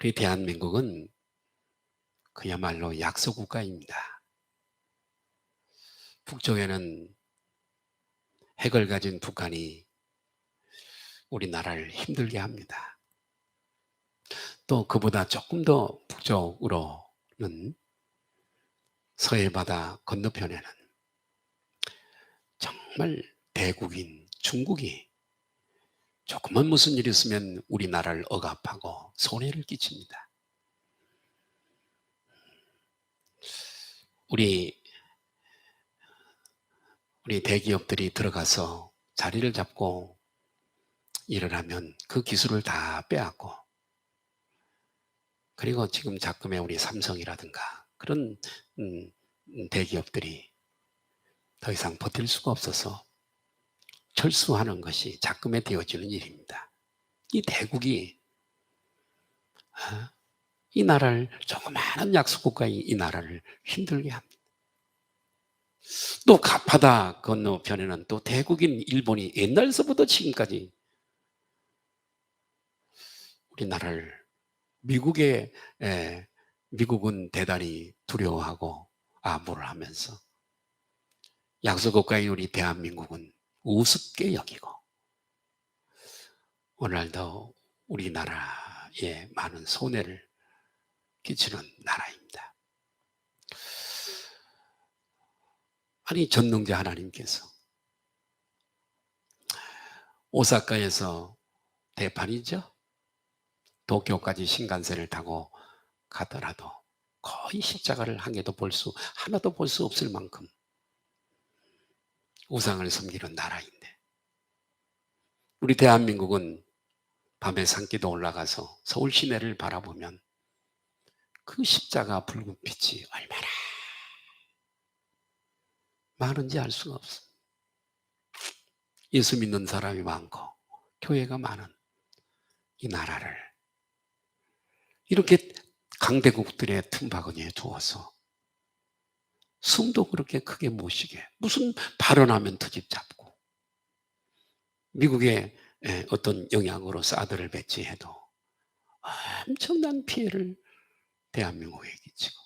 우리 대한민국은 그야말로 약소국가입니다. 북쪽에는 핵을 가진 북한이 우리나라를 힘들게 합니다. 또 그보다 조금 더 북쪽으로는 서해바다 건너편에는 정말 대국인 중국이 조금만 무슨 일이 있으면 우리나라를 억압하고 손해를 끼칩니다. 우리 대기업들이 들어가서 자리를 잡고 일을 하면 그 기술을 다 빼앗고, 그리고 지금 작금의 우리 삼성이라든가 그런 대기업들이 더 이상 버틸 수가 없어서 철수하는 것이 작금에 되어지는 일입니다. 이 대국이 이 나라를, 조그마한 약소국가인 이 나라를 힘들게 합니다. 또 바다 건너편에는 또 대국인 일본이 옛날서부터 지금까지 우리나라를, 미국은 대단히 두려워하고 암호를 하면서 약소국가인 우리 대한민국은 우습게 여기고 오늘도 우리나라에 많은 손해를 끼치는 나라입니다. 아니, 전능자 하나님께서 오사카에서 대판이죠. 도쿄까지 신간센을 타고 가더라도 거의 십자가를 하나도 볼 수 없을 만큼 우상을 섬기는 나라인데, 우리 대한민국은 밤에 산기도 올라가서 서울 시내를 바라보면 그 십자가 붉은 빛이 얼마나 많은지 알 수가 없어. 예수 믿는 사람이 많고 교회가 많은 이 나라를 이렇게 강대국들의 틈바구니에 두어서 숨도 그렇게 크게 못 쉬게, 무슨 발언하면 트집 잡고, 미국의 어떤 영향으로 사드를 배치해도 엄청난 피해를 대한민국에 끼치고,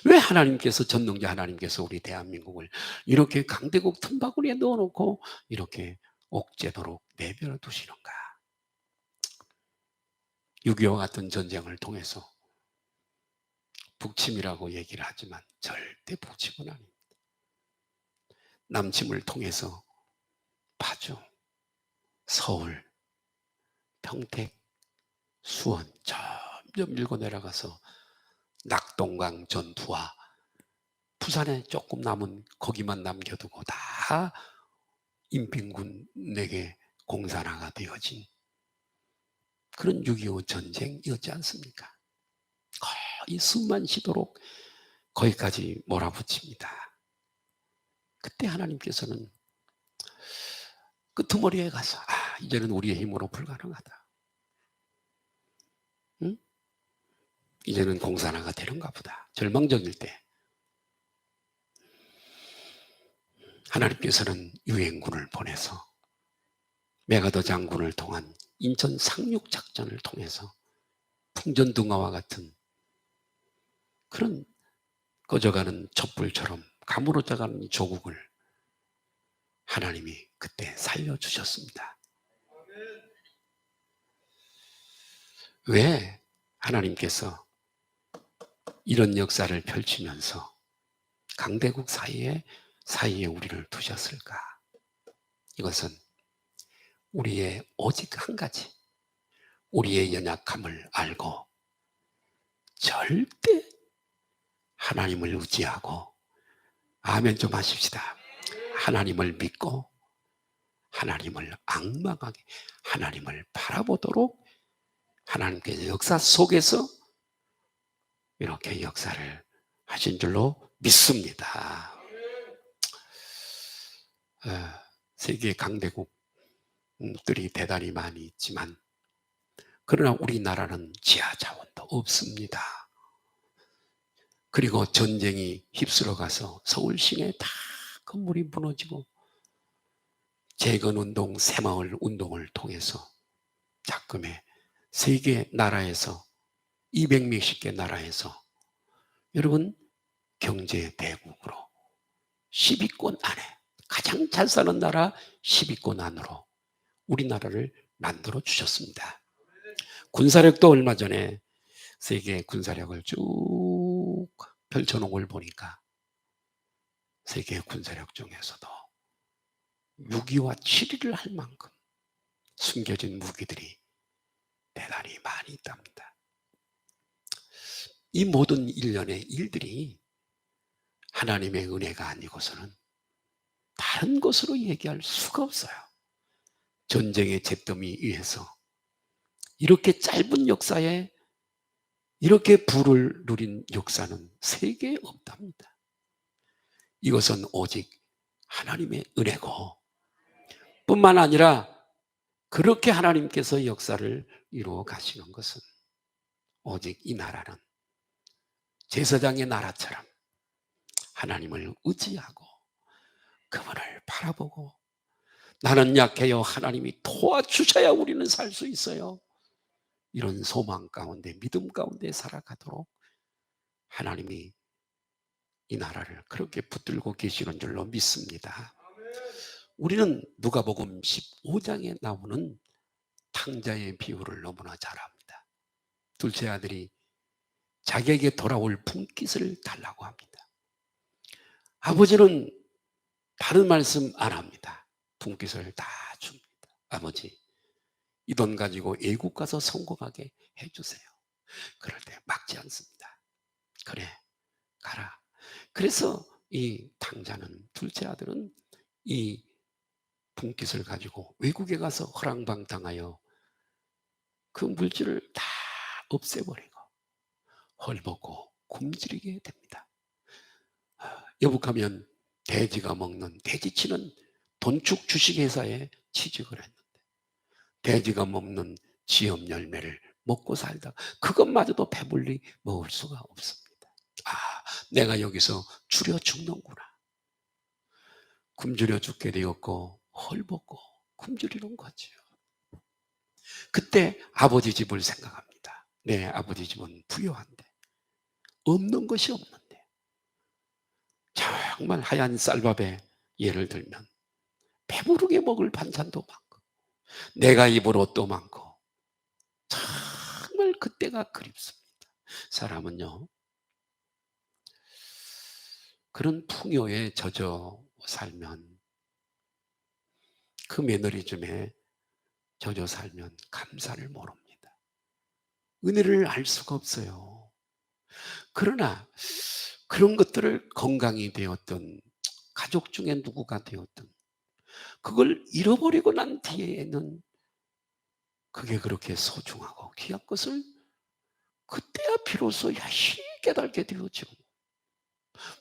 왜 하나님께서, 전능자 하나님께서 우리 대한민국을 이렇게 강대국 틈바구니에 넣어놓고 이렇게 옥죄도록 내버려 두시는가? 6.25 같은 전쟁을 통해서 북침이라고 얘기를 하지만 절대 북침은 아닙니다. 남침을 통해서 파주, 서울, 평택, 수원 점점 밀고 내려가서 낙동강 전투와 부산에 조금 남은 거기만 남겨두고 다 인민군에게 공산화가 되어진 그런 6.25 전쟁이었지 않습니까? 거의 숨만 쉬도록 거기까지 몰아붙입니다. 그때 하나님께서는 끄트머리에 가서 이제는 우리의 힘으로 불가능하다. 응? 이제는 공산화가 되는가 보다. 절망적일 때 하나님께서는 유엔군을 보내서 메가더 장군을 통한 인천 상륙작전을 통해서 풍전등화와 같은 그런 꺼져가는 촛불처럼 가물어져가는 조국을 하나님이 그때 살려주셨습니다. 왜 하나님께서 이런 역사를 펼치면서 강대국 사이에 우리를 두셨을까? 이것은 우리의 오직 한 가지, 우리의 연약함을 알고 절대 하나님을 의지하고, 아멘 좀 하십시다. 하나님을 믿고 하나님을 앙망하게, 하나님을 바라보도록 하나님께서 역사 속에서 이렇게 역사를 하신 줄로 믿습니다. 세계 강대국들이 대단히 많이 있지만 그러나 우리나라는 지하 자원도 없습니다. 그리고 전쟁이 휩쓸어가서 서울 시내 다 건물이 무너지고 재건운동, 새마을 운동을 통해서 작금의 세계 나라에서 200 몇십 개 나라에서 여러분 경제 대국으로 10위권 안에 가장 잘 사는 나라 10위권 안으로 우리나라를 만들어 주셨습니다. 군사력도 얼마 전에 세계 군사력을 쭉 펼쳐놓은 걸 보니까 세계 군사력 중에서도 6위와 7위를 할 만큼 숨겨진 무기들이 대단히 많이 있답니다. 이 모든 일련의 일들이 하나님의 은혜가 아니고서는 다른 것으로 얘기할 수가 없어요. 전쟁의 잿더미 위에서 이렇게 짧은 역사에 이렇게 부를 누린 역사는 세계에 없답니다. 이것은 오직 하나님의 은혜고 뿐만 아니라 그렇게 하나님께서 역사를 이루어 가시는 것은 오직 이 나라는 제사장의 나라처럼 하나님을 의지하고 그분을 바라보고 나는 약해요. 하나님이 도와주셔야 우리는 살 수 있어요. 이런 소망 가운데 믿음 가운데 살아가도록 하나님이 이 나라를 그렇게 붙들고 계시는 줄로 믿습니다. 우리는 누가복음 15장에 나오는 탕자의 비유를 너무나 잘 압니다. 둘째 아들이 자기에게 돌아올 분깃을 달라고 합니다. 아버지는 다른 말씀 안 합니다. 분깃을 다 줍니다. 아버지, 이 돈 가지고 외국 가서 성공하게 해주세요. 그럴 때 막지 않습니다. 그래, 가라. 그래서 이 탕자는, 둘째 아들은 이 분깃을 가지고 외국에 가서 허랑방탕하여 그 물질을 다 없애버리고 헐벗고 굶주리게 됩니다. 여북하면 돼지가 먹는 돼지치는 돈축 주식회사에 취직을 했는데 돼지가 먹는 지엽 열매를 먹고 살다 그것마저도 배불리 먹을 수가 없습니다. 아, 내가 여기서 줄여 죽는구나. 굶주려 죽게 되었고 헐벗고 굶주리는 거죠. 그때 아버지 집을 생각합니다. 내 아버지 집은 부유한데 없는 것이 없는데 정말 하얀 쌀밥에 예를 들면 배부르게 먹을 반찬도 많고 내가 입을 옷도 많고 정말 그때가 그립습니다. 사람은요 그런 풍요에 젖어 살면 그 매너리즘에 젖어 살면 감사를 모릅니다. 은혜를 알 수가 없어요. 그러나 그런 것들을 건강이 되었던 가족 중에 누구가 되었던 그걸 잃어버리고 난 뒤에는 그게 그렇게 소중하고 귀한 것을 그때야 비로소 야시 깨닫게 되었죠.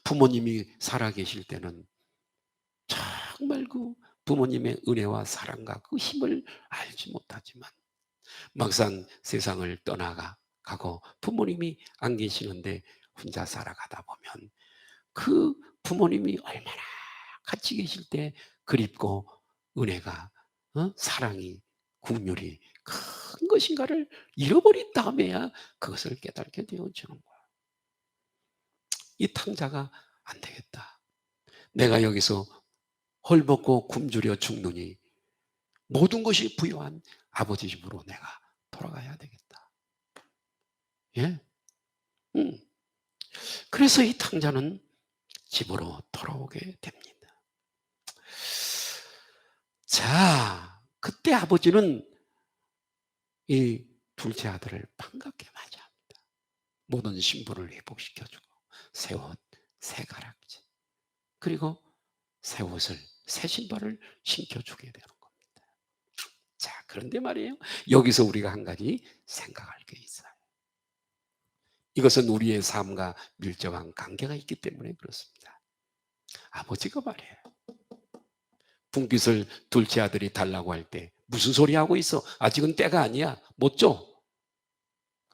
부모님이 살아계실 때는 정말 그 부모님의 은혜와 사랑과 그 힘을 알지 못하지만 막상 세상을 떠나가고 부모님이 안 계시는데 혼자 살아가다 보면 그 부모님이 얼마나 같이 계실 때 그립고 은혜가 사랑이 국률이 큰 것인가를 잃어버린 다음에야 그것을 깨닫게 되어지는 거야. 이 탕자가 안 되겠다. 내가 여기서 헐벗고 굶주려 죽느니 모든 것이 부유한 아버지 집으로 내가 돌아가야 되겠다. 예? 그래서 이 탕자는 집으로 돌아오게 됩니다. 자, 그때 아버지는 이 둘째 아들을 반갑게 맞이합니다. 모든 신분을 회복시켜주고 새 옷, 새 가락지 그리고 새 옷을, 새 신발을 신겨주게 되는 겁니다. 자, 그런데 말이에요. 여기서 우리가 한 가지 생각할 게 있어요. 이것은 우리의 삶과 밀접한 관계가 있기 때문에 그렇습니다. 아버지가 말이에요. 분깃을 둘째 아들이 달라고 할 때 무슨 소리 하고 있어? 아직은 때가 아니야. 못 줘.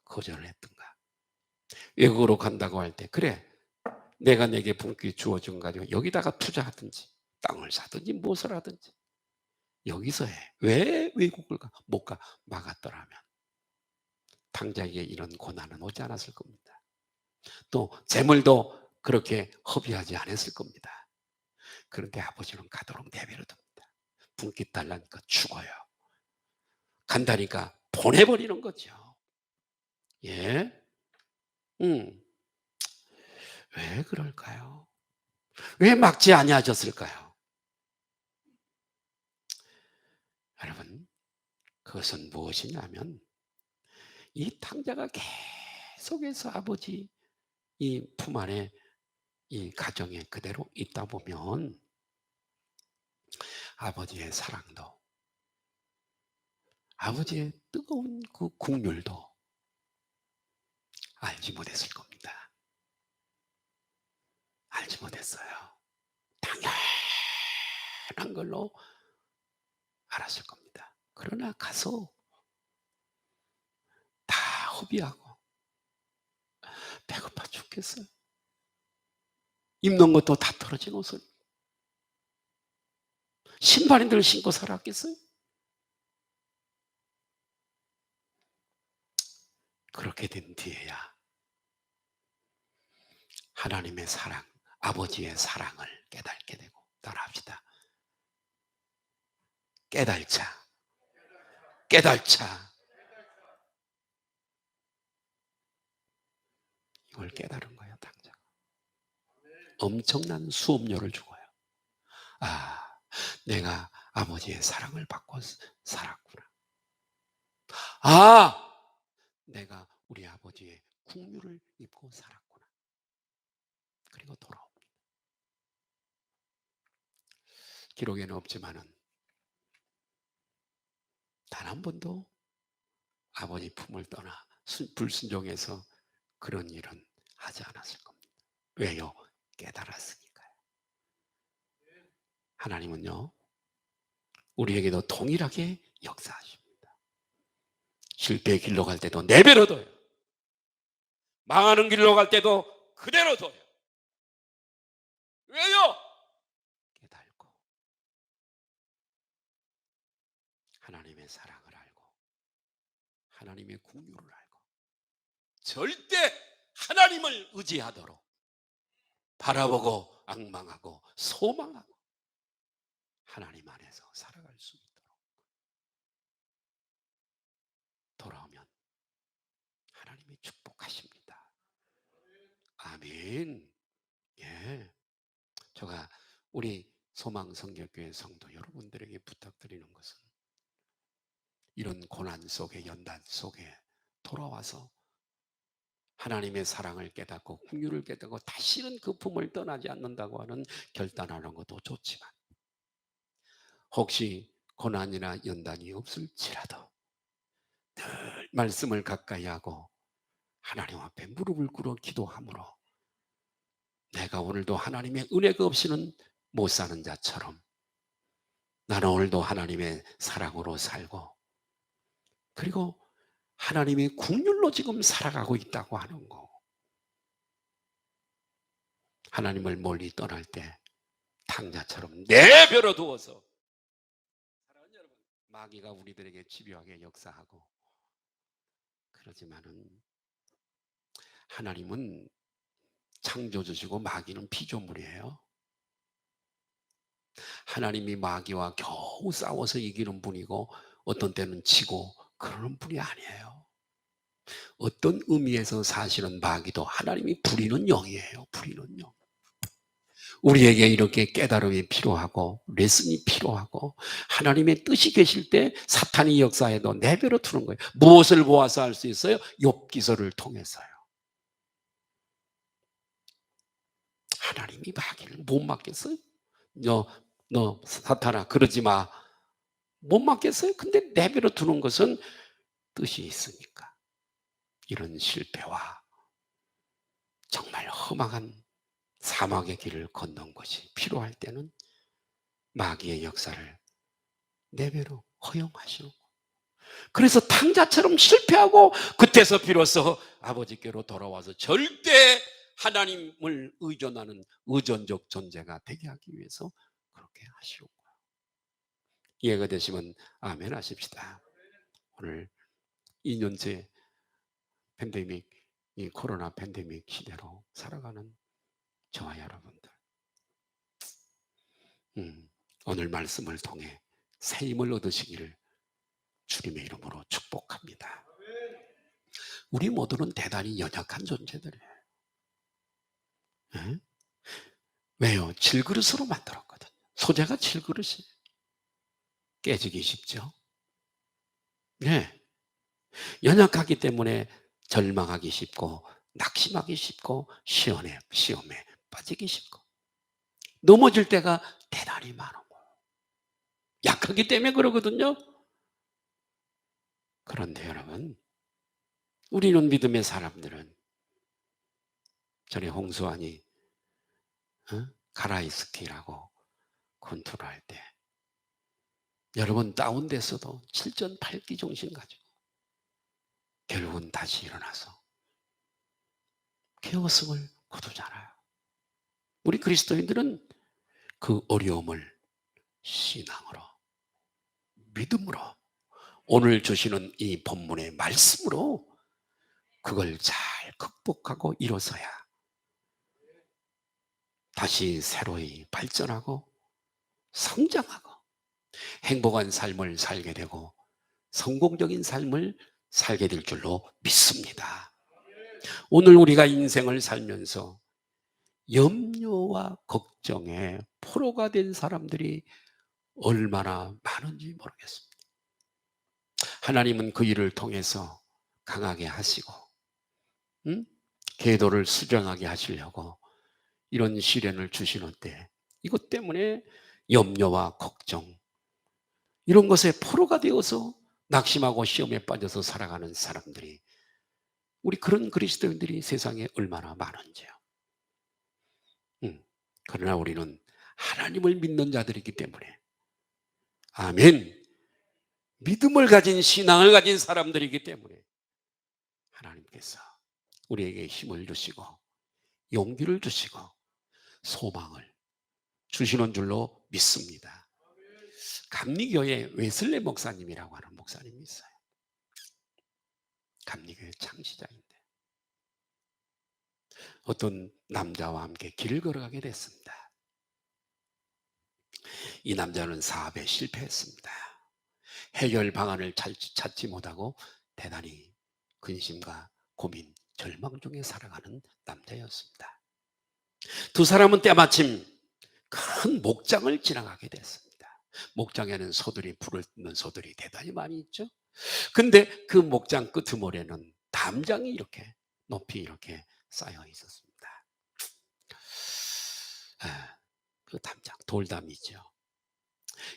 거절을 했던가. 외국으로 간다고 할 때 그래. 내가 내게 분깃 주어준 가지고 여기다가 투자하든지 땅을 사든지 무엇을 하든지 여기서 해. 왜 외국을 가? 못 가. 막았더라면. 탕자에게 이런 고난은 오지 않았을 겁니다. 또 재물도 그렇게 허비하지 않았을 겁니다. 그런데 아버지는 가도록 내버려 둡니다. 분깃 달라니까 죽어요. 간다니까 보내버리는 거죠. 예? 왜 그럴까요? 왜 막지 아니하셨을까요? 여러분, 그것은 무엇이냐면 이 탕자가 계속해서 아버지 이 품 안에 이 가정에 그대로 있다 보면 아버지의 사랑도, 아버지의 뜨거운 그 국률도 알지 못했을 겁니다. 알지 못했어요. 당연한 걸로 알았을 겁니다. 그러나 가서 다 허비하고 배고파 죽겠어요. 입는 것도 다 떨어진 옷을 신발인들 신고 살았겠어요? 그렇게 된 뒤에야 하나님의 사랑, 아버지의 사랑을 깨닫게 되고, 따라합시다. 깨달자. 깨달자. 이걸 깨달은 거예요, 당장. 엄청난 수업료를 주고요. 아, 내가 아버지의 사랑을 받고 살았구나. 아, 내가 우리 아버지의 국류를 입고 살았구나. 그리고 돌아옵니다. 기록에는 없지만은 단 한 번도 아버지 품을 떠나 불순종해서 그런 일은 하지 않았을 겁니다. 왜요? 깨달았으니까요. 하나님은요, 우리에게도 동일하게 역사하십니다. 실패의 길로 갈 때도 내버려둬요. 망하는 길로 갈 때도 그대로 둬요. 왜요? 깨달고 하나님의 사랑을 알고 하나님의 국유를 알고 절대 하나님을 의지하도록 바라보고 앙망하고 소망하고 하나님 안에서 살아갈 수 있도록 돌아오면 하나님이 축복하십니다. 아멘. 예. 제가 우리 소망성결교회 성도 여러분들에게 부탁드리는 것은 이런 고난 속에, 연단 속에 돌아와서 하나님의 사랑을 깨닫고 긍휼을 깨닫고 다시는 그 품을 떠나지 않는다고 하는 결단하는 것도 좋지만 혹시 고난이나 연단이 없을지라도 늘 말씀을 가까이 하고 하나님 앞에 무릎을 꿇어 기도함으로 내가 오늘도 하나님의 은혜가 없이는 못 사는 자처럼 나는 오늘도 하나님의 사랑으로 살고 그리고 하나님의 국률로 지금 살아가고 있다고 하는 거. 하나님을 멀리 떠날 때 탕자처럼 내버려 두어서 사랑하는 여러분, 마귀가 우리들에게 집요하게 역사하고 그러지만은 하나님은 창조주시고 마귀는 피조물이에요. 하나님이 마귀와 겨우 싸워서 이기는 분이고 어떤 때는 지고 그러는 분이 아니에요. 어떤 의미에서 사실은 마귀도 하나님이 부리는 영이에요. 부리는 영. 우리에게 이렇게 깨달음이 필요하고 레슨이 필요하고 하나님의 뜻이 계실 때 사탄이 역사해도 내버려 두는 거예요. 무엇을 보아서 알 수 있어요? 욥기서를 통해서요. 하나님이 마귀를 못 막겠어요? 너 사탄아 그러지 마. 못 막겠어요? 근데 내버려 두는 것은 뜻이 있으니까. 이런 실패와 정말 험악한 사막의 길을 걷는 것이 필요할 때는 마귀의 역사를 내버려 허용하시는 거예요. 그래서 탕자처럼 실패하고 그때서 비로소 아버지께로 돌아와서 절대 하나님을 의존하는 의존적 존재가 되게 하기 위해서 그렇게 하시는 거예요. 이해가 되시면 아멘 하십시다. 오늘 2년째 팬데믹, 이 코로나 팬데믹 시대로 살아가는 저와 여러분들, 오늘 말씀을 통해 새 힘을 얻으시기를 주님의 이름으로 축복합니다. 우리 모두는 대단히 연약한 존재들이에요. 네? 왜요? 질그릇으로 만들었거든요. 소재가 질그릇이 깨지기 쉽죠. 네. 연약하기 때문에 절망하기 쉽고 낙심하기 쉽고 시험에 빠지기 쉽고 넘어질 때가 대단히 많은 거예요. 약하기 때문에 그러거든요. 그런데 여러분, 우리는 믿음의 사람들은 전에 홍수환이 가라이스키라고 컨트롤할 때 여러분 다운됐어도 7전 8기 정신 가지고 결국은 다시 일어나서 깨었음을 거두잖아요. 우리 그리스도인들은 그 어려움을 신앙으로, 믿음으로, 오늘 주시는 이 본문의 말씀으로 그걸 잘 극복하고 일어서야 다시 새로이 발전하고 성장하고 행복한 삶을 살게 되고 성공적인 삶을 살게 될 줄로 믿습니다. 오늘 우리가 인생을 살면서 염려와 걱정에 포로가 된 사람들이 얼마나 많은지 모르겠습니다. 하나님은 그 일을 통해서 강하게 하시고 궤도를 수정하게 하시려고 이런 시련을 주시는데, 이것 때문에 염려와 걱정, 이런 것에 포로가 되어서 낙심하고 시험에 빠져서 살아가는 사람들이, 우리 그런 그리스도인들이 세상에 얼마나 많은지요. 그러나 우리는 하나님을 믿는 자들이기 때문에, 아멘, 믿음을 가진 신앙을 가진 사람들이기 때문에 하나님께서 우리에게 힘을 주시고 용기를 주시고 소망을 주시는 줄로 믿습니다. 감리교회 웨슬레 목사님이라고 하는 목사님이 있어요. 감리교회 창시자인데 어떤 남자와 함께 길을 걸어가게 됐습니다. 이 남자는 사업에 실패했습니다. 해결 방안을 찾지 못하고 대단히 근심과 고민, 절망 중에 살아가는 남자였습니다. 두 사람은 때마침 큰 목장을 지나가게 됐습니다. 목장에는 소들이, 불을 뜯는 소들이 대단히 많이 있죠. 근데 그 목장 끄트머리에는 담장이 이렇게 높이 이렇게 쌓여 있었습니다. 그 담장, 돌담이죠.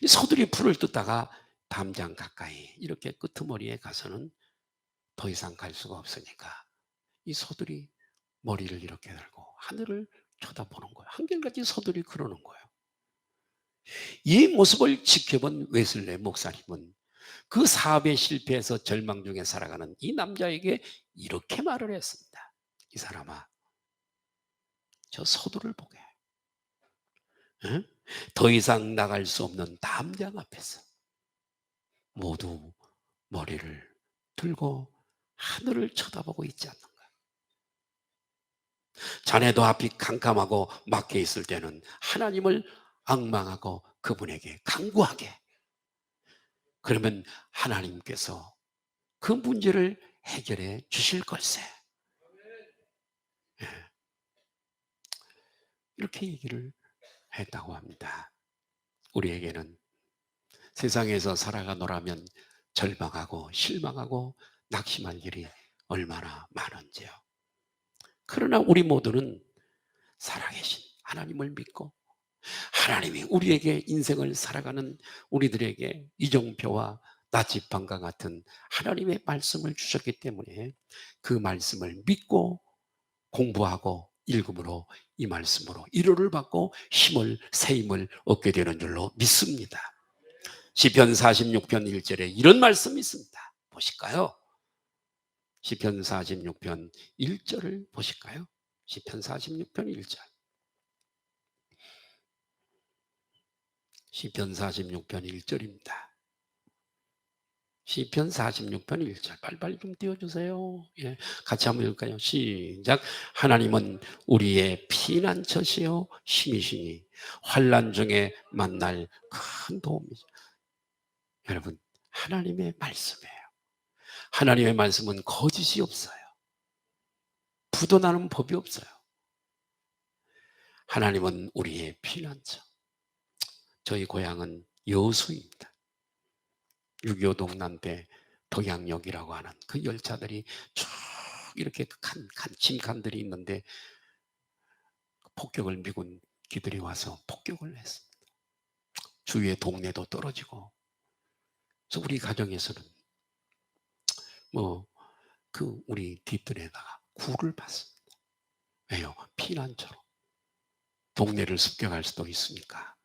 이 소들이 풀을 뜯다가 담장 가까이 이렇게 끄트머리에 가서는 더 이상 갈 수가 없으니까 이 소들이 머리를 이렇게 들고 하늘을 쳐다보는 거예요. 한결같이 소들이 그러는 거예요. 이 모습을 지켜본 웨슬레 목사님은 그 사업에 실패해서 절망 중에 살아가는 이 남자에게 이렇게 말을 했습니다. 이 사람아, 저 소들을 보게. 응? 더 이상 나갈 수 없는 담장 앞에서 모두 머리를 들고 하늘을 쳐다보고 있지 않는가. 자네도 앞이 캄캄하고 막혀 있을 때는 하나님을 앙망하고 그분에게 간구하게. 그러면 하나님께서 그 문제를 해결해 주실 걸세. 이렇게 얘기를 했다고 합니다. 우리에게는 세상에서 살아가노라면 절망하고 실망하고 낙심할 일이 얼마나 많은지요. 그러나 우리 모두는 살아계신 하나님을 믿고 하나님이 우리에게 인생을 살아가는 우리들에게 이정표와 나집반과 같은 하나님의 말씀을 주셨기 때문에 그 말씀을 믿고 공부하고 읽음으로 이 말씀으로 위로를 받고 새 힘을 얻게 되는 줄로 믿습니다. 시편 46편 1절에 이런 말씀이 있습니다. 보실까요? 시편 46편 1절을 보실까요? 시편 46편 1절. 시편 46편 1절입니다. 시편 46편 1절 빨리빨리 좀 띄워주세요. 예, 같이 한번 읽을까요? 시작. 하나님은 우리의 피난처시요 힘이시니 환난 중에 만날 큰 도움이죠. 여러분, 하나님의 말씀이에요. 하나님의 말씀은 거짓이 없어요. 부도나는 법이 없어요. 하나님은 우리의 피난처. 저희 고향은 여수입니다. 6.25 동란 때 동양역이라고 하는 그 열차들이 쭉 이렇게 침칸들이 있는데 폭격을 미군기들이 와서 폭격을 했습니다. 주위의 동네도 떨어지고. 그래서 우리 가정에서는 우리 뒷뜰에다가 굴을 팠습니다. 왜요? 피난처로. 동네를 습격할 수도 있으니까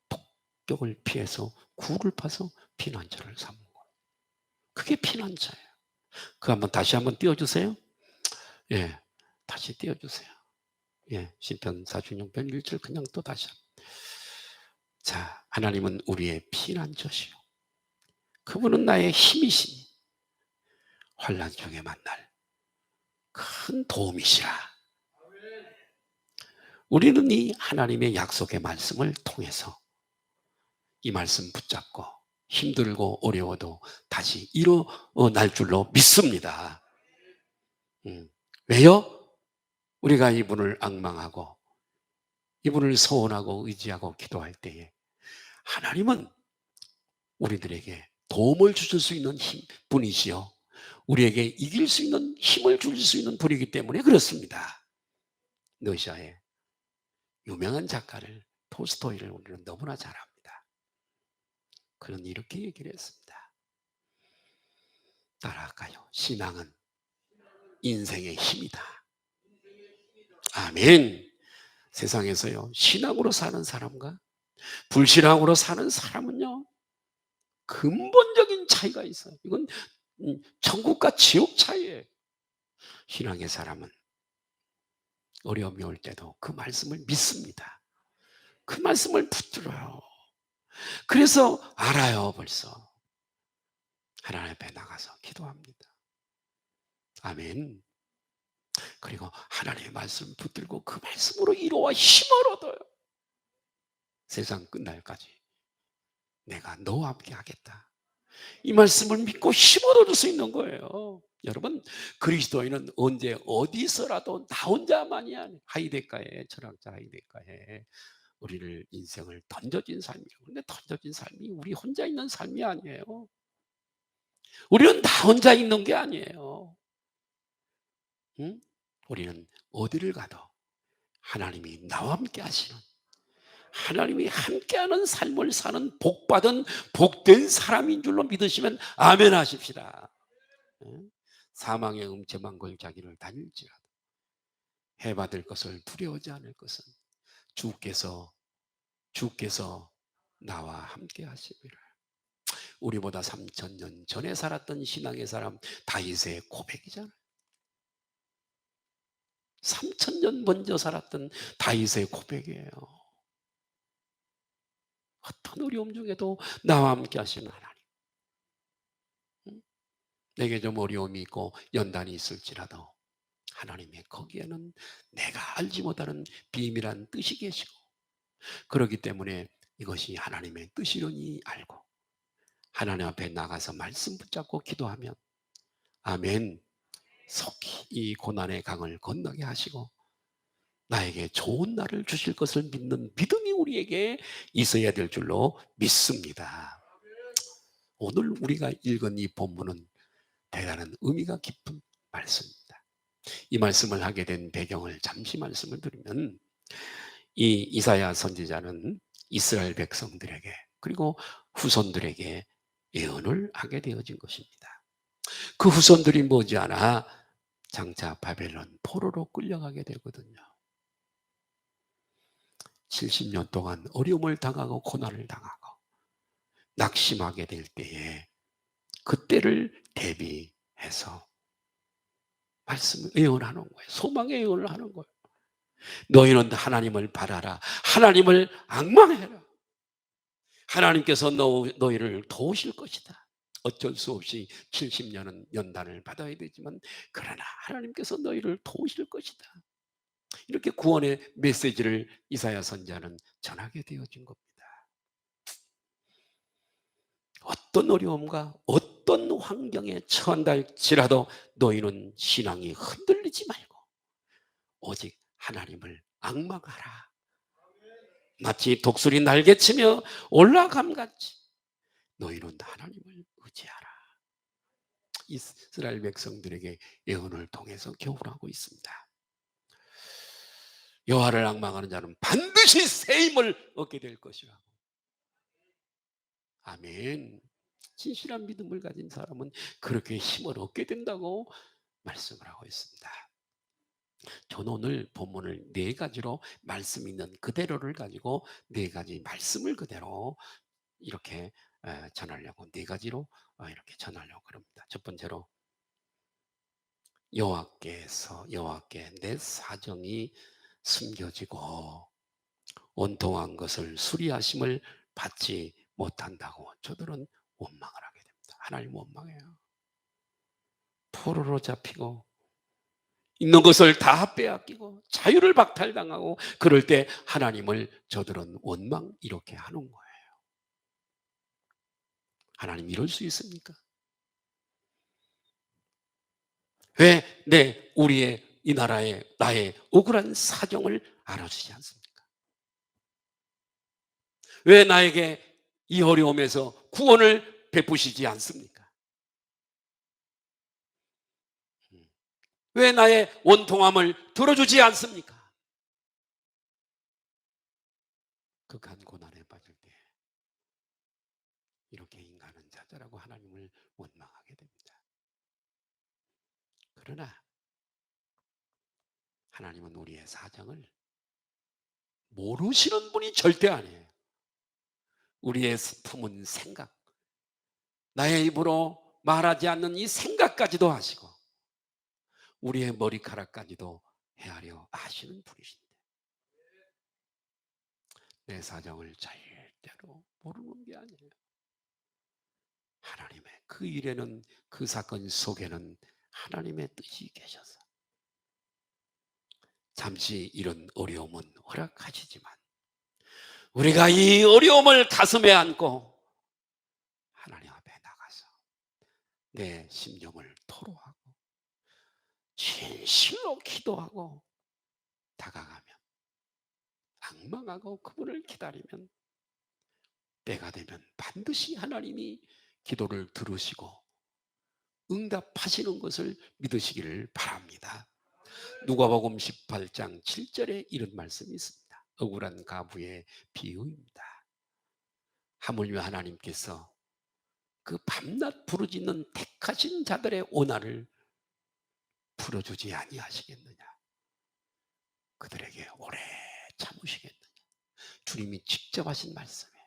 폭격을 피해서 굴을 파서 피난처를 삼는 거예요. 그게 피난처예요. 다시 한번 띄워주세요. 예, 다시 띄워주세요. 예, 시편 46편 1절 그냥 또 다시 한번. 자, 하나님은 우리의 피난처시요 그분은 나의 힘이시니 환난 중에 만날 큰 도움이시라. 우리는 이 하나님의 약속의 말씀을 통해서 이 말씀 붙잡고 힘들고 어려워도 다시 일어날 줄로 믿습니다. 왜요? 우리가 이분을 앙망하고 이분을 소원하고 의지하고 기도할 때에 하나님은 우리들에게 도움을 주실 수 있는 분이시요 우리에게 이길 수 있는 힘을 주실 수 있는 분이기 때문에 그렇습니다. 러시아의 유명한 작가를 톨스토이를 우리는 너무나 잘 압니다. 그는 이렇게 얘기를 했습니다. 따라할까요? 신앙은 인생의 힘이다. 아멘. 세상에서요 신앙으로 사는 사람과 불신앙으로 사는 사람은요 근본적인 차이가 있어요. 이건 천국과 지옥 차이예요. 신앙의 사람은 어려움이 올 때도 그 말씀을 믿습니다. 그 말씀을 붙들어요. 그래서 알아요. 벌써 하나님 앞에 나가서 기도합니다. 아멘. 그리고 하나님의 말씀 붙들고 그 말씀으로 위로와 힘을 얻어요. 세상 끝날까지 내가 너와 함께 하겠다. 이 말씀을 믿고 힘을 얻을 수 있는 거예요. 여러분, 그리스도인은 언제 어디서라도 나 혼자만이 아니에요. 하이데가의 철학자 하이데가의 우리를 인생을 던져진 삶이에요. 근데 던져진 삶이 우리 혼자 있는 삶이 아니에요. 우리는 나 혼자 있는 게 아니에요. 응? 우리는 어디를 가도 하나님이 나와 함께 하시는 하나님이 함께하는 삶을 사는 복받은 복된 사람인 줄로 믿으시면 아멘 하십시다. 사망의 음침한 걸 자기를 다닐지라도 해받을 것을 두려워하지 않을 것은 주께서 나와 함께 하심이라. 우리보다 3000년 전에 살았던 신앙의 사람 다윗의 고백이잖아요. 3000년 먼저 살았던 다윗의 고백이에요. 어떤 어려움 중에도 나와 함께 하시는 하나님. 내게 좀 어려움이 있고 연단이 있을지라도 하나님의 거기에는 내가 알지 못하는 비밀한 뜻이 계시고 그렇기 때문에 이것이 하나님의 뜻이려니 알고 하나님 앞에 나가서 말씀 붙잡고 기도하면 아멘 속히 이 고난의 강을 건너게 하시고 나에게 좋은 날을 주실 것을 믿는 믿음이 우리에게 있어야 될 줄로 믿습니다. 오늘 우리가 읽은 이 본문은 대단한 의미가 깊은 말씀입니다. 이 말씀을 하게 된 배경을 잠시 말씀을 드리면 이 이사야 선지자는 이스라엘 백성들에게 그리고 후손들에게 예언을 하게 되어진 것입니다. 그 후손들이 머지않아 장차 바벨론 포로로 끌려가게 되거든요. 70년 동안 어려움을 당하고 고난을 당하고 낙심하게 될 때에 그때를 대비해서 말씀을 예언하는 거예요. 소망의 예언을 하는 거예요. 너희는 하나님을 바라라. 하나님을 앙망해라. 하나님께서 너희를 도우실 것이다. 어쩔 수 없이 70년은 연단을 받아야 되지만 그러나 하나님께서 너희를 도우실 것이다. 이렇게 구원의 메시지를 이사야 선지자는 전하게 되어진 겁니다. 어떤 어려움과 어떤 환경에 처한다 할지라도 너희는 신앙이 흔들리지 말고 오직 하나님을 앙망하라. 마치 독수리 날개치며 올라감같이 너희는 하나님을 의지하라. 이스라엘 백성들에게 예언을 통해서 교훈하고 있습니다. 여호와를 앙망하는 자는 반드시 새 힘을 얻게 될 것이라고. 아멘. 진실한 믿음을 가진 사람은 그렇게 힘을 얻게 된다고 말씀을 하고 있습니다. 저는 오늘 본문을 네 가지로 말씀 있는 그대로를 가지고 네 가지 말씀을 그대로 이렇게 전하려고 네 가지로 이렇게 전하려고 합니다. 첫 번째로 여호와께 내 사정이 숨겨지고 원통한 것을 수리하심을 받지 못한다고 저들은 원망을 하게 됩니다. 하나님 원망해요. 포로로 잡히고 있는 것을 다 빼앗기고 자유를 박탈당하고 그럴 때 하나님을 저들은 원망 이렇게 하는 거예요. 하나님 이럴 수 있습니까? 왜 우리의 이 나라의 나의 억울한 사정을 알아주지 않습니까? 왜 나에게 이 어려움에서 구원을 베푸시지 않습니까? 왜 나의 원통함을 들어주지 않습니까? 극한 고난에 빠질 때 이렇게 인간은 찾아라고 하나님을 원망하게 됩니다. 그러나 하나님은 우리의 사정을 모르시는 분이 절대 아니에요. 우리의 품은 생각, 나의 입으로 말하지 않는 이 생각까지도 아시고 우리의 머리카락까지도 헤아려 아시는 분이신데 내 사정을 절대로 모르는 게 아니에요. 하나님의 그 일에는 그 사건 속에는 하나님의 뜻이 계셔서 잠시 이런 어려움은 허락하시지만 우리가 이 어려움을 가슴에 안고 하나님 앞에 나가서 내 심정을 토로하고 진실로 기도하고 다가가면 앙망하고 그분을 기다리면 때가 되면 반드시 하나님이 기도를 들으시고 응답하시는 것을 믿으시기를 바랍니다. 누가복음 18장 7절에 이런 말씀이 있습니다. 억울한 가부의 비유입니다. 하물며 하나님께서 그 밤낮 부르짖는 택하신 자들의 오난을 풀어주지 아니하시겠느냐. 그들에게 오래 참으시겠느냐. 주님이 직접 하신 말씀이에요.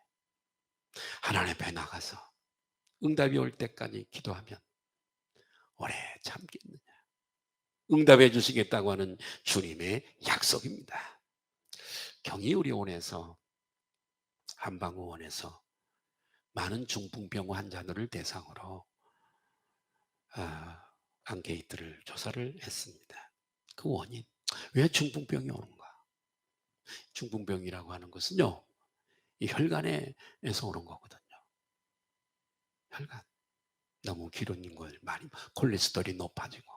하나님 앞에 나가서 응답이 올 때까지 기도하면 오래 참겠느냐. 응답해 주시겠다고 하는 주님의 약속입니다. 경희의료원에서 한방의원에서 많은 중풍병 환자들을 대상으로 앙케이트를 조사를 했습니다. 그 원인, 왜 중풍병이 오는가? 중풍병이라고 하는 것은요, 이 혈관에서 오는 거거든요. 혈관. 너무 기름진 걸 많이, 콜레스테롤이 높아지고,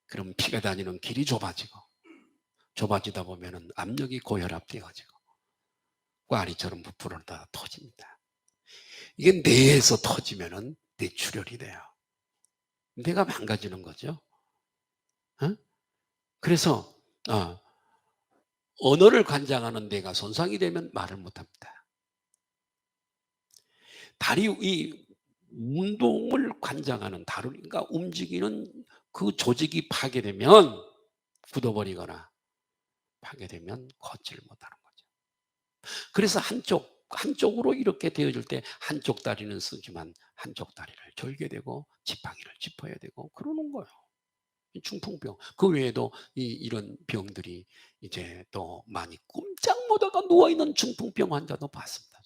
그럼 피가 다니는 길이 좁아지다 보면은 압력이 고혈압되어지고, 꽈리처럼 부풀어다 터집니다. 이게 뇌에서 터지면은 뇌출혈이 돼요. 뇌가 망가지는 거죠. 어? 그래서 언어를 관장하는 뇌가 손상이 되면 말을 못합니다. 다리 이 운동을 관장하는 다리가 움직이는 그 조직이 파괴되면 굳어버리거나 파괴되면 걷지를 못하는 거죠. 그래서 한쪽으로 이렇게 되어질 때 한쪽 다리는 쓰지만 한쪽 다리를 절게 되고 지팡이를 짚어야 되고 그러는 거예요. 중풍병. 그 외에도 이런 병들이 이제 또 많이 꼼짝 못하고 누워있는 중풍병 환자도 봤습니다.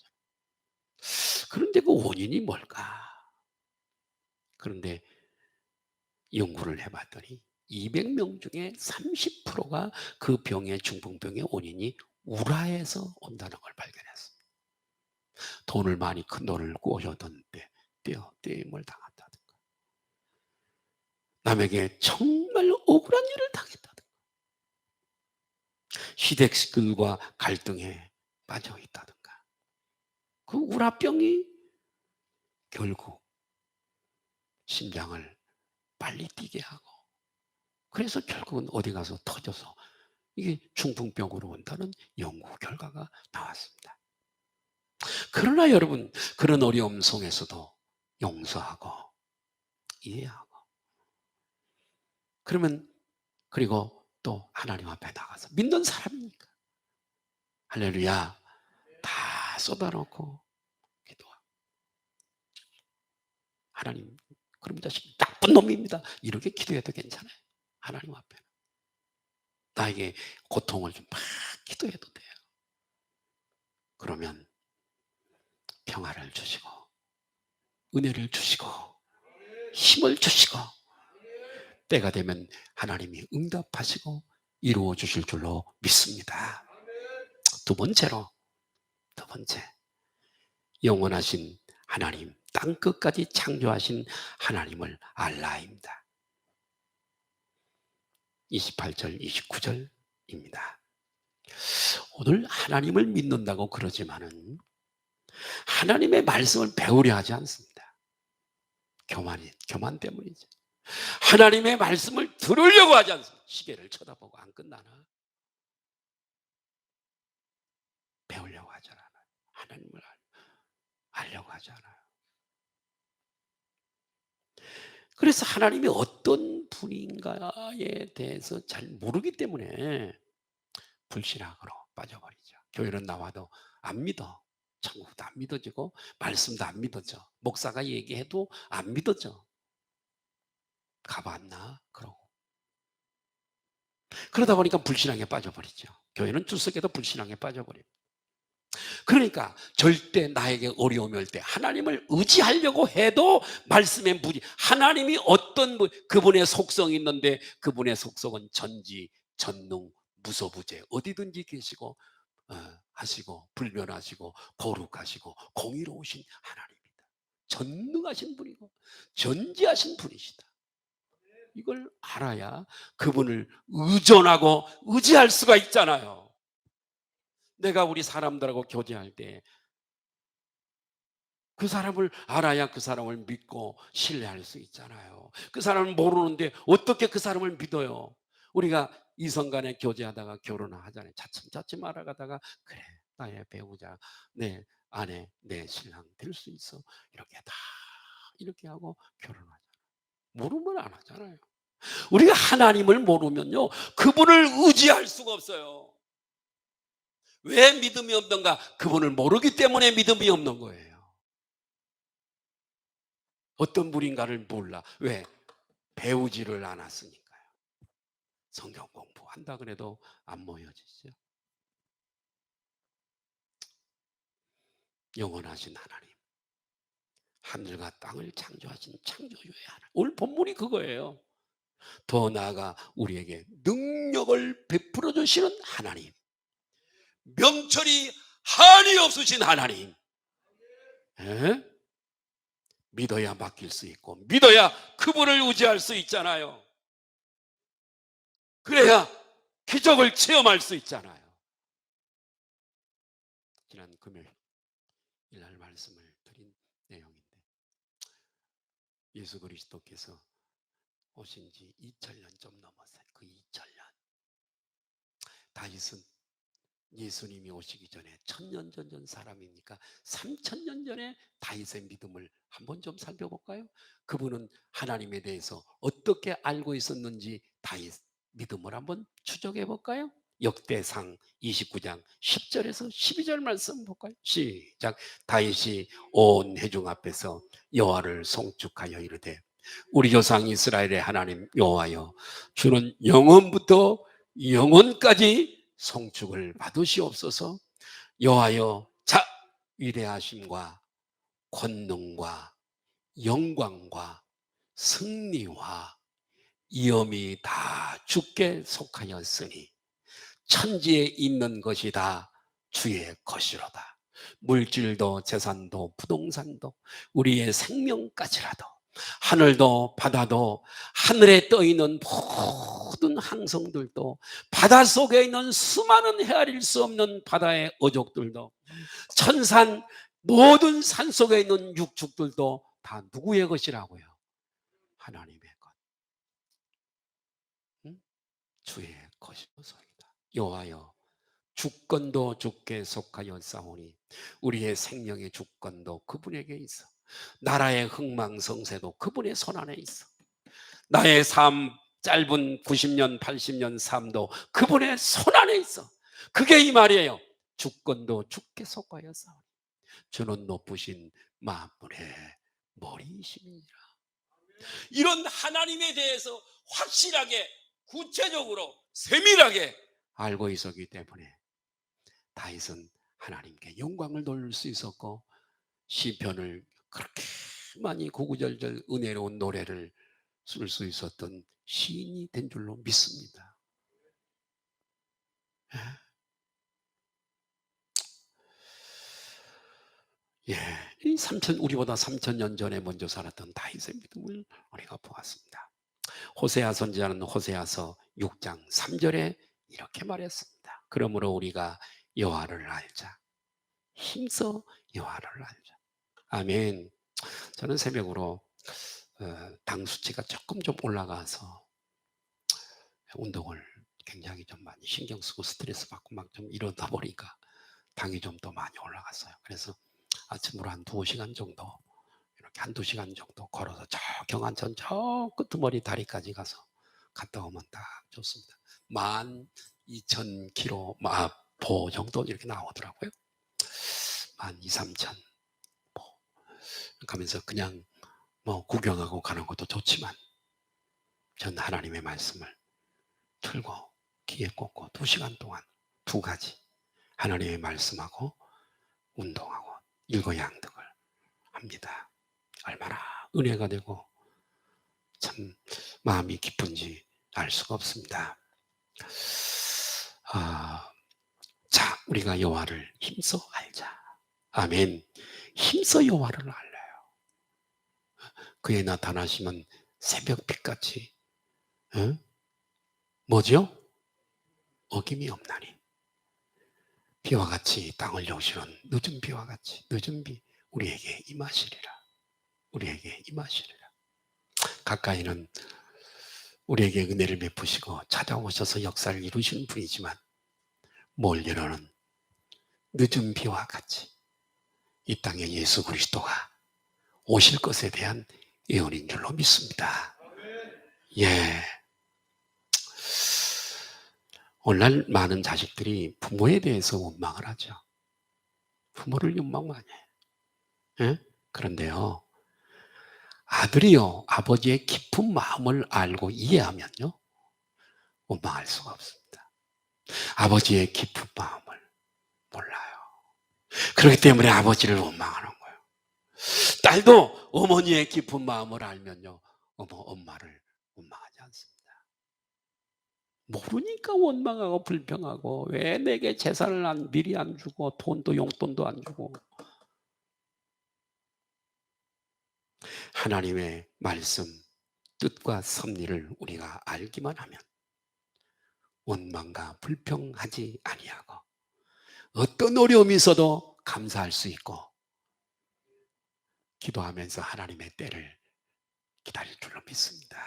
그런데 그 원인이 뭘까? 그런데 연구를 해봤더니 200명 중에 30%가 그 병의 중풍병의 원인이 우라에서 온다는 걸 발견했습니다. 돈을 많이 큰 돈을 꼬셔뒀는데 떼임을 당한다든가, 남에게 정말 억울한 일을 당했다든가, 시댁들과 갈등에 빠져 있다든가, 그 우라병이 결국 심장을 빨리 뛰게 하고, 그래서 결국은 어디 가서 터져서 이게 중풍병으로 온다는 연구 결과가 나왔습니다. 그러나 여러분, 그런 어려움 속에서도 용서하고 이해하고, 그러면 그리고 또 하나님 앞에 나가서 믿는 사람이니까 할렐루야 다 쏟아놓고 기도하고, 하나님 그럼 자식 나쁜 놈입니다 이렇게 기도해도 괜찮아요. 하나님 앞에는 나에게 고통을 좀 막 기도해도 돼요. 그러면 평화를 주시고 은혜를 주시고 힘을 주시고 때가 되면 하나님이 응답하시고 이루어 주실 줄로 믿습니다. 두 번째, 영원하신 하나님, 땅끝까지 창조하신 하나님을 알라입니다. 28절 29절입니다. 오늘 하나님을 믿는다고 그러지만은 하나님의 말씀을 배우려 하지 않습니다. 교만 때문이죠. 하나님의 말씀을 들으려고 하지 않습니다. 시계를 쳐다보고 안 끝나나? 배우려고 하지 않아요. 하나님을 알려고 하지 않아요. 그래서 하나님이 어떤 분인가에 대해서 잘 모르기 때문에 불신앙으로 빠져버리죠. 교회는 나와도 안 믿어. 천국도 안 믿어지고 말씀도 안 믿어져. 목사가 얘기해도 안 믿어져. 가봤나? 그러고. 그러다 보니까 불신앙에 빠져버리죠. 교회는 출석해도 불신앙에 빠져버립니다. 그러니까 절대 나에게 어려움이 올 때 하나님을 의지하려고 해도 말씀에 무지. 하나님이 어떤 그분의 속성이 있는데 그분의 속성은 전지, 전능, 무소부재, 어디든지 계시고 하시고 불변하시고 거룩하시고 공의로우신 하나님이다. 전능하신 분이고 전지하신 분이시다. 이걸 알아야 그분을 의존하고 의지할 수가 있잖아요. 내가 우리 사람들하고 교제할 때 그 사람을 알아야 그 사람을 믿고 신뢰할 수 있잖아요. 그 사람을 모르는데 어떻게 그 사람을 믿어요? 우리가 이성 간에 교제하다가 결혼을 하잖아요. 차츰차츰 알아가다가 그래 나의 배우자, 내 아내, 내 신랑 될 수 있어. 이렇게 다 이렇게 하고 결혼하잖아요. 모르면 안 하잖아요. 우리가 하나님을 모르면요 그분을 의지할 수가 없어요. 왜 믿음이 없는가? 그분을 모르기 때문에 믿음이 없는 거예요. 어떤 분인가를 몰라. 왜? 배우지를 않았으니까요. 성경 공부한다 그래도 안 모여지죠. 영원하신 하나님, 하늘과 땅을 창조하신 창조주의 하나님. 오늘 본문이 그거예요. 더 나아가 우리에게 능력을 베풀어 주시는 하나님, 명철이 한이 없으신 하나님. 에? 믿어야 맡길 수 있고 믿어야 그분을 의지할 수 있잖아요. 그래야 기적을 체험할 수 있잖아요. 지난 금요일 날 말씀을 드린 내용인데, 예수 그리스도께서 오신 지 2000년 좀 넘었어요. 그 2000년. 다윗은 예수님이 오시기 전에 1000년 전 사람이니까 3000년 전에 다윗의 믿음을 한번 좀 살펴볼까요? 그분은 하나님에 대해서 어떻게 알고 있었는지 다윗 믿음을 한번 추적해 볼까요? 역대상 29장 10절에서 12절 말씀 볼까요? 시작. 다윗이 온 회중 앞에서 여호와를 송축하여 이르되 우리 조상 이스라엘의 하나님 여호와여, 주는 영원부터 영원까지 송축을 받으시옵소서. 여호와여, 자 위대하심과 권능과 영광과 승리와 위엄이 다 주께 속하였으니 천지에 있는 것이 다 주의 것이로다. 물질도 재산도 부동산도 우리의 생명까지라도 하늘도 바다도 하늘에 떠있는 모든 항성들도 바닷속에 있는 수많은 헤아릴 수 없는 바다의 어족들도 천산 모든 산속에 있는 육축들도 다 누구의 것이라고요? 하나님의 것. 응? 주의 것이로소이다. 여호와여, 주권도 주께 속하여 싸우니 우리의 생명의 주권도 그분에게 있어. 나라의 흥망성쇠도 그분의 손 안에 있어. 나의 삶 짧은 90년 80년 삶도 그분의 손 안에 있어. 그게 이 말이에요. 주권도 주께 속하여 싸우니 주는 높으신 만물의 머리이시니라. 이런 하나님에 대해서 확실하게 구체적으로 세밀하게 알고 있었기 때문에 다윗은 하나님께 영광을 돌릴 수 있었고 시편을 그렇게 많이 구구절절 은혜로운 노래를 쓸 수 있었던 시인이 된 줄로 믿습니다. 예, 이 우리보다 3000년 전에 먼저 살았던 다윗의 믿음을 우리가 보았습니다. 호세아 선지자는 호세아서 6장 3절에 이렇게 말했습니다. 그러므로 우리가 여호와를 알자. 힘써 여호와를 알자. 아멘. 저는 새벽으로 당 수치가 조금 좀 올라가서 운동을 굉장히 좀 많이 신경 쓰고 스트레스 받고 막 좀 이러다 보니까 당이 좀 더 많이 올라갔어요. 그래서 아침으로 한 2시간 정도 이렇게 한 2시간 정도 걸어서 저 경안천 저 끄트머리 다리까지 가서 갔다 오면 딱 좋습니다. 12,000km 마포 정도 이렇게 나오더라고요. 12,000, 3,000 가면서 그냥 뭐 구경하고 가는 것도 좋지만 전 하나님의 말씀을 틀고 귀에 꽂고 2시간 동안 2가지 하나님의 말씀하고 운동하고 일거양득을 합니다. 얼마나 은혜가 되고 참 마음이 기쁜지 알 수가 없습니다. 자, 우리가 여호와를 힘써 알자. 아멘. 힘써 여호와를 알아요. 그에 나타나시면 새벽빛같이 뭐죠? 어김이 없나니 비와 같이 땅을 여시는 늦은 비와 같이 늦은 비 우리에게 임하시리라. 우리에게 임하시리라. 가까이는 우리에게 은혜를 베푸시고 찾아오셔서 역사를 이루시는 분이지만 멀리로는 늦은 비와 같이 이 땅에 예수 그리스도가 오실 것에 대한 예언인 줄로 믿습니다. 예. 오늘날 많은 자식들이 부모에 대해서 원망을 하죠. 부모를 원망 많이 해요. 예? 그런데요, 아들이요, 아버지의 깊은 마음을 알고 이해하면요, 원망할 수가 없습니다. 아버지의 깊은 마음을 몰라요. 그렇기 때문에 아버지를 원망하는 거예요. 딸도 어머니의 깊은 마음을 알면요, 엄마를 원망하지 않습니다. 모르니까 원망하고 불평하고 왜 내게 재산을 미리 안 주고 돈도 용돈도 안 주고. 하나님의 말씀 뜻과 섭리를 우리가 알기만 하면 원망과 불평하지 아니하고 어떤 어려움이 있어도 감사할 수 있고 기도하면서 하나님의 때를 기다릴 줄로 믿습니다.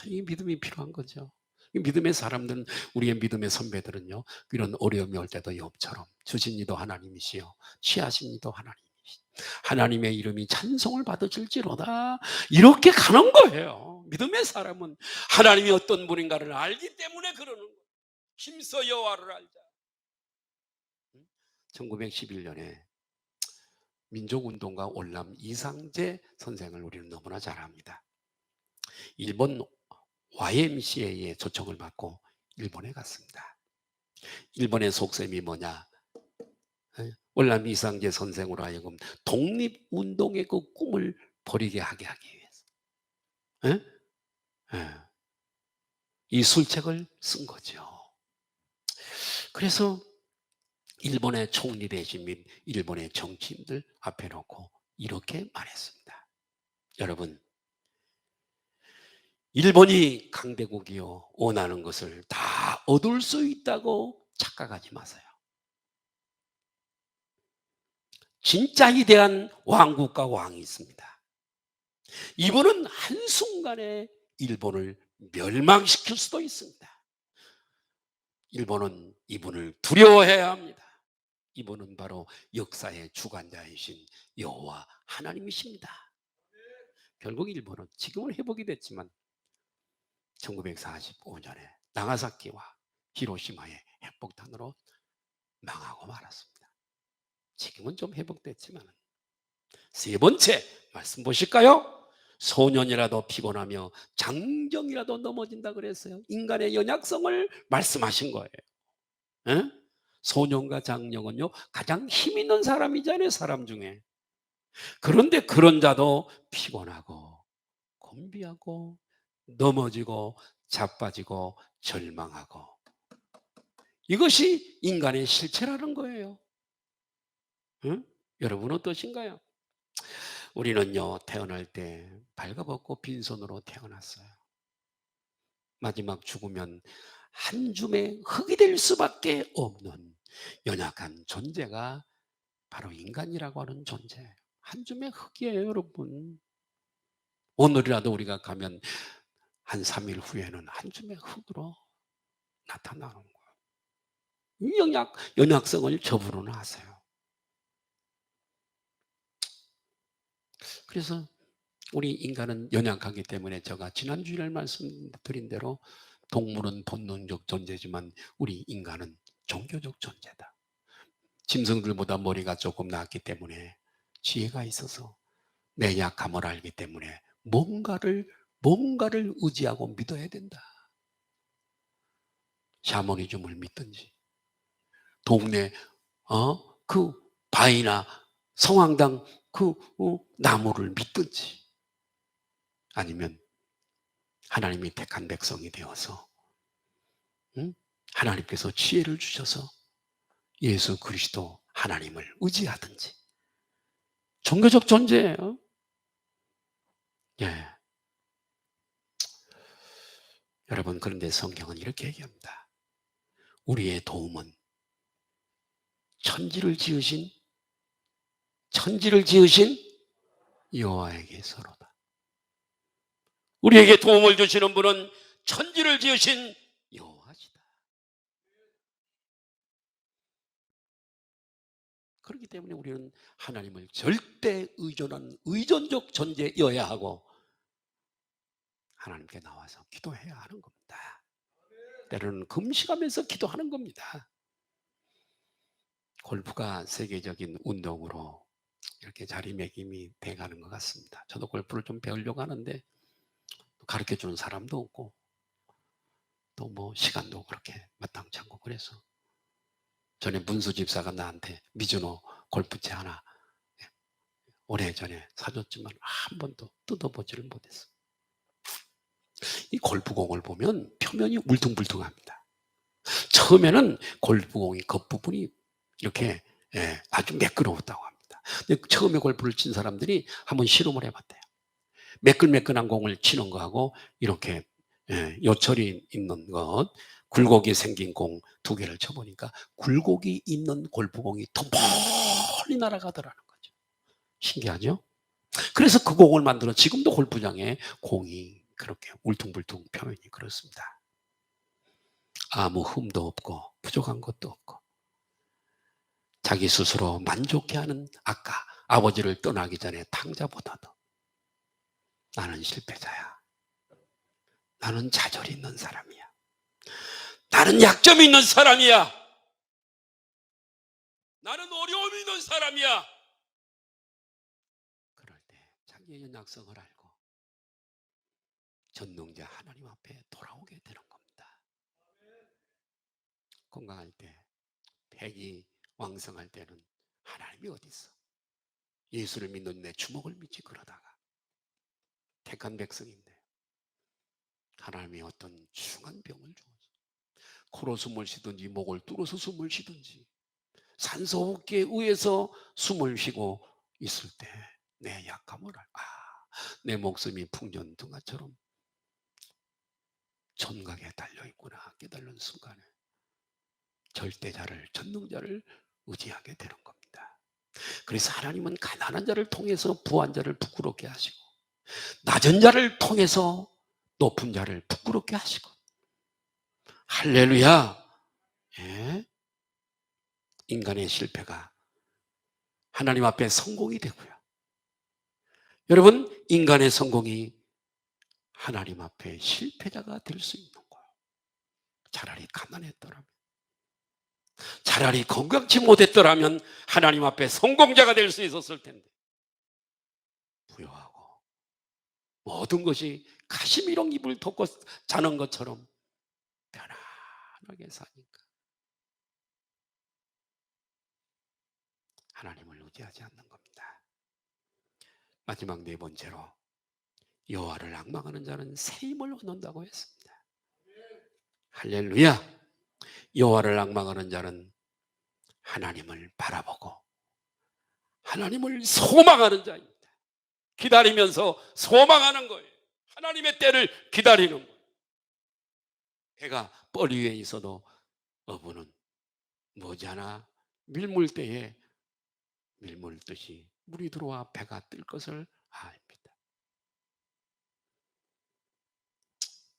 이 믿음이 필요한 거죠. 믿음의 사람들은, 우리의 믿음의 선배들은요, 이런 어려움이 올 때도 욥처럼 주신 이도 하나님이시요 취하신 이도 하나님이시, 하나님의 이름이 찬송을 받으실지로다, 이렇게 가는 거예요. 믿음의 사람은 하나님이 어떤 분인가를 알기 때문에 그러는 거예요. 힘써 여호와를 알자. 1911년에 민족운동가 월남 이상재 선생을 우리는 너무나 잘 압니다. 일본 YMCA의 초청을 받고 일본에 갔습니다. 일본의 속셈이 뭐냐? 월남 이상재 선생으로 하여금 독립운동의 그 꿈을 버리게 하기 위해서 예? 예. 이 술책을 쓴 거죠. 그래서 일본의 총리 대신 및 일본의 정치인들 앞에 놓고 이렇게 말했습니다. 여러분, 일본이 강대국이요 원하는 것을 다 얻을 수 있다고 착각하지 마세요. 진짜 위대한 왕국과 왕이 있습니다. 이분은 한순간에 일본을 멸망시킬 수도 있습니다. 일본은 이분을 두려워해야 합니다. 이분은 바로 역사의 주관자이신 여호와 하나님이십니다. 결국 일본은 지금은 회복이 됐지만 1945년에 나가사키와 히로시마의 핵폭탄으로 망하고 말았습니다. 지금은 좀 회복됐지만 세 번째 말씀 보실까요? 소년이라도 피곤하며 장정이라도 넘어진다 그랬어요. 인간의 연약성을 말씀하신 거예요. 에? 소년과 장정은요 가장 힘 있는 사람이잖아요, 사람 중에. 그런데 그런 자도 피곤하고 곤비하고 넘어지고 자빠지고 절망하고, 이것이 인간의 실체라는 거예요. 응? 여러분 어떠신가요? 우리는요 태어날 때 발가벗고 빈손으로 태어났어요. 마지막 죽으면 한 줌의 흙이 될 수밖에 없는 연약한 존재가 바로 인간이라고 하는 존재예요. 한 줌의 흙이에요, 여러분. 오늘이라도 우리가 가면 한 3일 후에는 한 줌의 흙으로 나타나는 거예요. 연약성을 접으로 놨어요. 그래서 우리 인간은 연약하기 때문에 제가 지난주에 말씀드린 대로 동물은 본능적 존재지만 우리 인간은 종교적 존재다. 짐승들보다 머리가 조금 낫기 때문에 지혜가 있어서 내 약함을 알기 때문에 뭔가를 의지하고 믿어야 된다. 샤머니즘을 믿든지 동네 그 바위나 성황당 나무를 믿든지, 아니면 하나님이 택한 백성이 되어서 하나님께서 지혜를 주셔서 예수 그리스도 하나님을 의지하든지, 종교적 존재예요. 예. 여러분, 그런데 성경은 이렇게 얘기합니다. 우리의 도움은 천지를 지으신 여호와에게서로다. 우리에게 도움을 주시는 분은 천지를 지으신 여호와시다. 그렇기 때문에 우리는 하나님을 절대 의존하는 의존적 존재여야 하고 하나님께 나와서 기도해야 하는 겁니다. 때로는 금식하면서 기도하는 겁니다. 골프가 세계적인 운동으로 이렇게 자리매김이 돼가는 것 같습니다. 저도 골프를 좀 배우려고 하는데 가르쳐주는 사람도 없고 또 뭐 시간도 그렇게 마땅치 않고, 그래서 전에 문수 집사가 나한테 미즈노 골프채 하나 오래전에 사줬지만 한 번도 뜯어보지를 못했어. 이 골프공을 보면 표면이 울퉁불퉁합니다. 처음에는 골프공이 겉부분이 이렇게 아주 매끄러웠다고 합니다. 근데 처음에 골프를 친 사람들이 한번 실험을 해봤대요. 매끈매끈한 공을 치는 거하고 이렇게 요철이 있는 것, 굴곡이 생긴 공 두 개를 쳐보니까 굴곡이 있는 골프공이 더 멀리 날아가더라는 거죠. 신기하죠? 그래서 그 공을 만들어 지금도 골프장에 공이 그렇게 울퉁불퉁 표면이 그렇습니다. 아무 흠도 없고 부족한 것도 없고 자기 스스로 만족해하는, 아까 아버지를 떠나기 전에 탕자보다도 나는 실패자야. 나는 좌절이 있는 사람이야. 나는 약점이 있는 사람이야. 나는 어려움이 있는 사람이야. 그럴 때 자기의 연약성을 알고 전능자 하나님 앞에 돌아오게 되는 겁니다. 건강할 때, 백이 왕성할 때는 하나님이 어디 있어? 예수를 믿는 내 주먹을 믿지 그러다가 택한 백성인데 하나님이 어떤 중한 병을 주어서 코로 숨을 쉬든지 목을 뚫어서 숨을 쉬든지 산소호흡기에 의해서 숨을 쉬고 있을 때 내 약함을 내 목숨이 풍년등화처럼 천각에 달려있구나 깨달는 순간에 절대자를 전능자를 의지하게 되는 겁니다. 그래서 하나님은 가난한 자를 통해서 부한 자를 부끄럽게 하시고 낮은 자를 통해서 높은 자를 부끄럽게 하시고 할렐루야. 예? 인간의 실패가 하나님 앞에 성공이 되고요. 여러분, 인간의 성공이 하나님 앞에 실패자가 될 수 있는 거예요. 차라리 가난했더라면, 차라리 건강치 못했더라면 하나님 앞에 성공자가 될 수 있었을 텐데 부여하고 모든 것이 가시미롱 입을 덮고 자는 것처럼 편안하게 사니까 하나님을 의지하지 않는 겁니다. 마지막 네 번째로 여호와를 앙망하는 자는 새 힘을 얻는다고 했습니다. 할렐루야. 여호와를 앙망하는 자는 하나님을 바라보고 하나님을 소망하는 자입니다. 기다리면서 소망하는 거예요. 하나님의 때를 기다리는 거예요. 배가 뻘 위에 있어도 어부는 머지않아 밀물대에 밀물 뜨시 물이 들어와 배가 뜰 것을 압니다.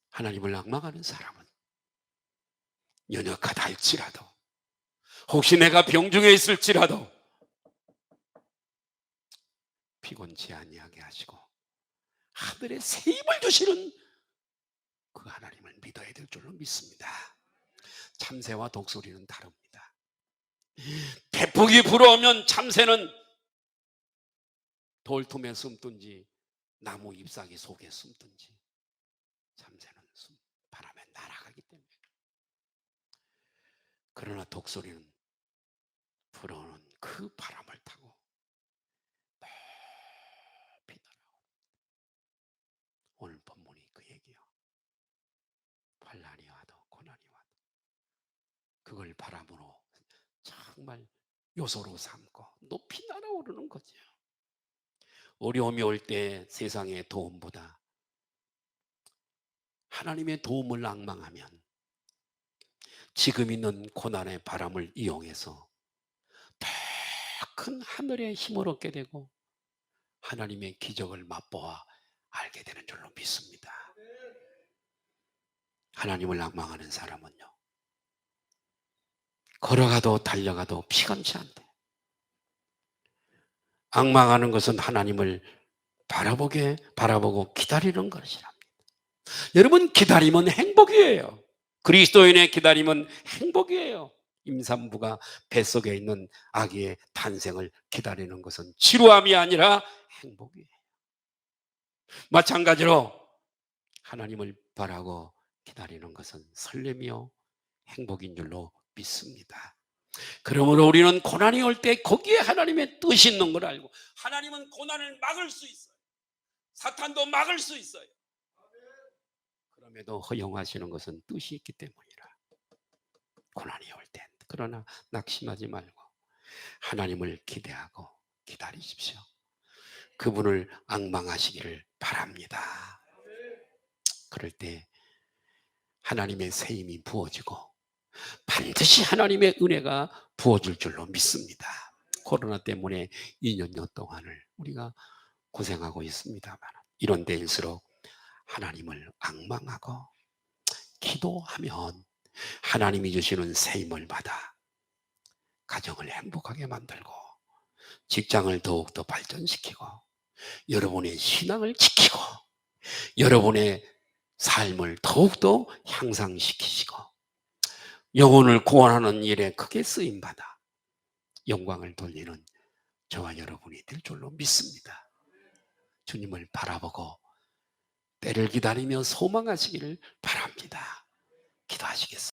하나님을 앙망하는 사람은 연약하다 할지라도 혹시 내가 병중에 있을지라도 피곤치 아니하게 하시고 하늘에 새 힘을 주시는 그 하나님을 믿어야 될 줄로 믿습니다. 참새와 독수리는 다릅니다. 대폭이 불어오면 참새는 돌틈에 숨든지 나무 잎사귀 속에 숨든지 참새는 바람에 날아가기 때문에. 그러나 독수리는 불어오는 그 바람을 타고 높이 날아옵니다. 오늘 본문이 그 얘기요. 환난이 와도 고난이 와도 그걸 바람으로 정말 요소로 삼고 높이 날아오르는 거죠. 어려움이 올 때 세상의 도움보다 하나님의 도움을 앙망하면 지금 있는 고난의 바람을 이용해서 더 큰 하늘의 힘을 얻게 되고 하나님의 기적을 맛보아 알게 되는 줄로 믿습니다. 하나님을 앙망하는 사람은요, 걸어가도 달려가도 피곤치 않대. 앙망하는 것은 하나님을 바라보고 기다리는 것이랍니다. 여러분, 기다림은 행복이에요. 그리스도인의 기다림은 행복이에요. 임산부가 뱃속에 있는 아기의 탄생을 기다리는 것은 지루함이 아니라 행복이에요. 마찬가지로 하나님을 바라고 기다리는 것은 설렘이요 행복인 줄로 믿습니다. 그러므로 우리는 고난이 올 때 거기에 하나님의 뜻이 있는 걸 알고, 하나님은 고난을 막을 수 있어요. 사탄도 막을 수 있어요. 그럼에도 허용하시는 것은 뜻이 있기 때문이라. 고난이 올 땐 그러나 낙심하지 말고 하나님을 기대하고 기다리십시오. 그분을 앙망하시기를 바랍니다. 그럴 때 하나님의 새 힘이 부어지고 반드시 하나님의 은혜가 부어질 줄로 믿습니다. 코로나 때문에 2년여 동안을 우리가 고생하고 있습니다만 이런 때일수록 하나님을 앙망하고 기도하면 하나님이 주시는 새 힘을 받아 가정을 행복하게 만들고 직장을 더욱더 발전시키고 여러분의 신앙을 지키고 여러분의 삶을 더욱더 향상시키시고 영혼을 구원하는 일에 크게 쓰임받아 영광을 돌리는 저와 여러분이 될 줄로 믿습니다. 주님을 바라보고 때를 기다리며 소망하시기를 바랍니다. 기도하시겠습니다.